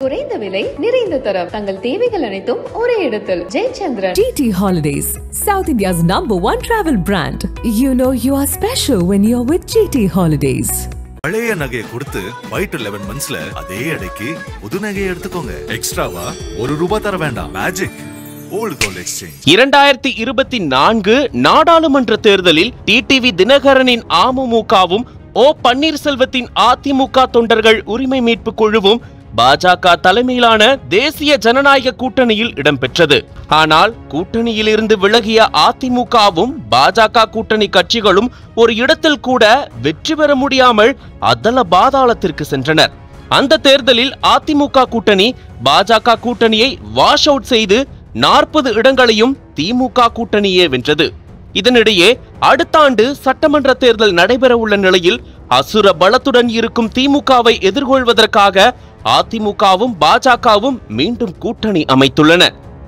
குறைந்த விலை, நிறைந்த தரம். தங்கள் தேவைகள் அனைத்தும் ஒரே இடத்தில். Jayachandran. GT Holidays, South India's #1 travel brand. You know you are special when you're with GT Holidays. பழைய நகையை கொடுத்து வைட் 11 மந்த்ஸ்ல அதே எடைக்கு புது நகையை எடுத்துக்கோங்க. எக்ஸ்ட்ராவா ₹1 தர வேண்டாம். Magic volt gold exchange. 2024 நாடாளுமன்ற தேர்தலில் டிடிவி தினகரனின் அமமுகவும் ஓ பன்னீர்செல்வத்தின் அதிமுக தொண்டர்கள் உரிமை மீட்பு குழுவும் பாஜக தலைமையிலான தேசிய ஜனநாயக கூட்டணியில் இடம்பெற்றது. ஆனால் கூட்டணியில் இருந்து விலகிய அதிமுகவும் பாஜக கூட்டணி கட்சிகளும் ஒரு இடத்தில் கூட வெற்றி பெற முடியாமல் அதல பாதாளத்திற்கு சென்றனர். அந்த தேர்தலில் அதிமுக கூட்டணி பாஜக கூட்டணியை வாஷ் அவுட் செய்து 40 இடங்களையும் திமுக கூட்டணியே வென்றது. இதனிடையே அடுத்த ஆண்டு சட்டமன்ற தேர்தல் நடைபெற உள்ள நிலையில் அசுர பலத்துடன் இருக்கும் திமுகவை எதிர்கொள்வதற்காக அதிமுகவும் பாஜகவும் மீண்டும் கூட்டணி அமைத்துள்ளன.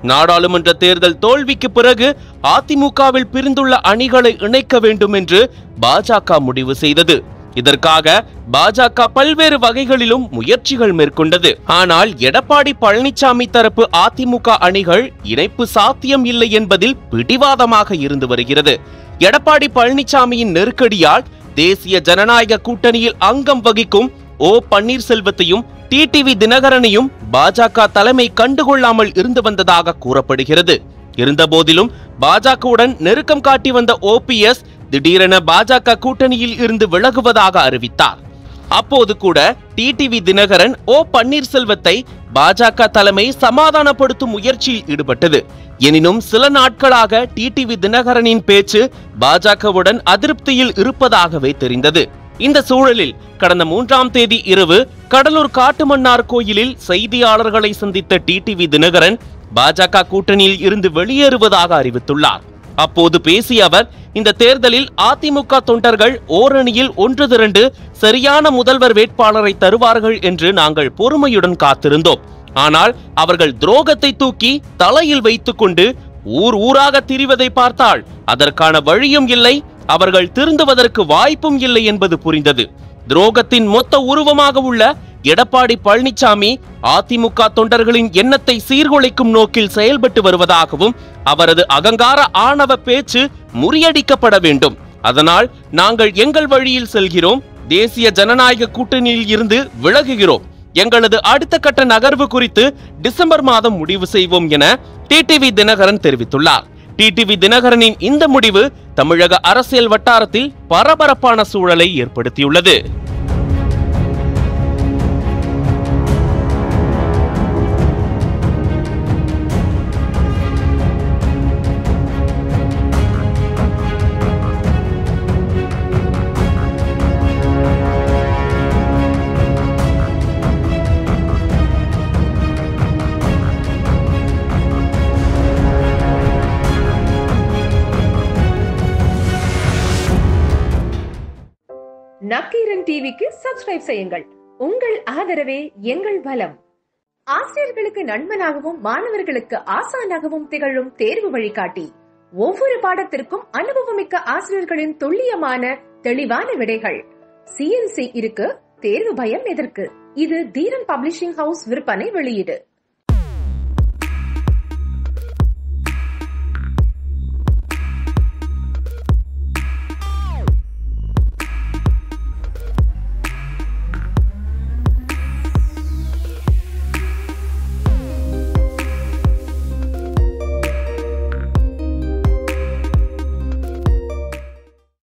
நாடாளுமன்ற தேர்தல் தோல்விக்கு பிறகு அதிமுகவில் பிரிந்துள்ள அணிகளை இணைக்க வேண்டும் என்று பாஜக முடிவு செய்தது. இதற்காக பாஜக பல்வேறு வகைகளிலும் முயற்சிகள் மேற்கொண்டது. ஆனால் எடப்பாடி பழனிசாமி தரப்பு அதிமுக அணிகள் இணைப்பு சாத்தியம் இல்லை என்பதில் பிடிவாதமாக இருந்து வருகிறது. எடப்பாடி பழனிசாமியின் நெருக்கடியால் தேசிய ஜனநாயக கூட்டணியில் அங்கம் வகிக்கும் ஓ பன்னீர்செல்வத்தையும் டிடிவி தினகரனையும் பாஜக தலைமை கண்டுகொள்ளாமல் இருந்து வந்ததாக கூறப்படுகிறது. இருந்தபோதிலும் பாஜகவுடன் நெருக்கம் காட்டி வந்த ஓபிஎஸ் திடீரென பாஜக கூட்டணியில் இருந்து விலகுவதாக அறிவித்தார். அப்போது கூட டிடிவி தினகரன் ஓ பன்னீர்செல்வத்தை பாஜக தலைமை சமாதானப்படுத்தும் முயற்சியில் ஈடுபட்டது. எனினும் சில நாட்களாக டிடிவி தினகரனின் பேச்சு பாஜகவுடன் அதிருப்தியில் இருப்பதாகவே தெரிந்தது. இந்த சூழலில் கடந்த 3ஆம் தேதி இரவு கடலூர் காட்டுமன்னார் கோயிலில் செய்தியாளர்களை சந்தித்த டிடிவி தினகரன் பாஜக கூட்டணியில் இருந்து வெளியேறுவதாக அறிவித்துள்ளார். அப்போது பேசிய அவர், இந்த தேர்தலில் அதிமுக தொண்டர்கள் ஓரணியில் ஒன்று திரண்டு சரியான முதல்வர் வேட்பாளரை தருவார்கள் என்று நாங்கள் பொறுமையுடன் காத்திருந்தோம். ஆனால் அவர்கள் துரோகத்தை தூக்கி தலையில் வைத்துக் கொண்டு ஊர் ஊராக திரிவதை பார்த்தால் அதற்கான வழியும் இல்லை, அவர்கள் திருந்துவதற்கு வாய்ப்பும் இல்லை என்பது புரிந்தது. துரோகத்தின் மொத்த உருவமாக உள்ள எடப்பாடி பழனிசாமி அதிமுக தொண்டர்களின் எண்ணத்தை சீர்குலைக்கும் நோக்கில் செயல்பட்டு வருவதாகவும் அவரது அகங்கார ஆணவ பேச்சு முறியடிக்கப்பட வேண்டும். அதனால் நாங்கள் எங்கள் வழியில் செல்கிறோம், தேசிய ஜனநாயக கூட்டணியில் இருந்து விலகுகிறோம். எங்களது அடுத்த கட்ட நகர்வு குறித்து டிசம்பர் மாதம் முடிவு செய்வோம் என டிடிவி தினகரன் தெரிவித்துள்ளார். டிடிவி தினகரனின் இந்த முடிவு தமிழக அரசியல் வட்டாரத்தில் பரபரப்பான சூழலை ஏற்படுத்தியுள்ளது. நக்கீரன் டிவிக்கு சப்ஸ்கிரைப் செய்யுங்கள். உங்கள் ஆதரவே எங்கள் பலம். ஆசிரியர்களுக்கு நண்பனாகவும் மாணவர்களுக்கு ஆசானாகவும் திகழும் தேர்வு வழிகாட்டி. ஒவ்வொரு பாடத்திற்கும் அனுபவமிக்க ஆசிரியர்களின் துல்லியமான தெளிவான விடைகள். CNC இருக்கு, தேர்வு பயம் எதற்கு? இது தீரன் பப்ளிஷிங் ஹவுஸ் விற்பனை வெளியீடு.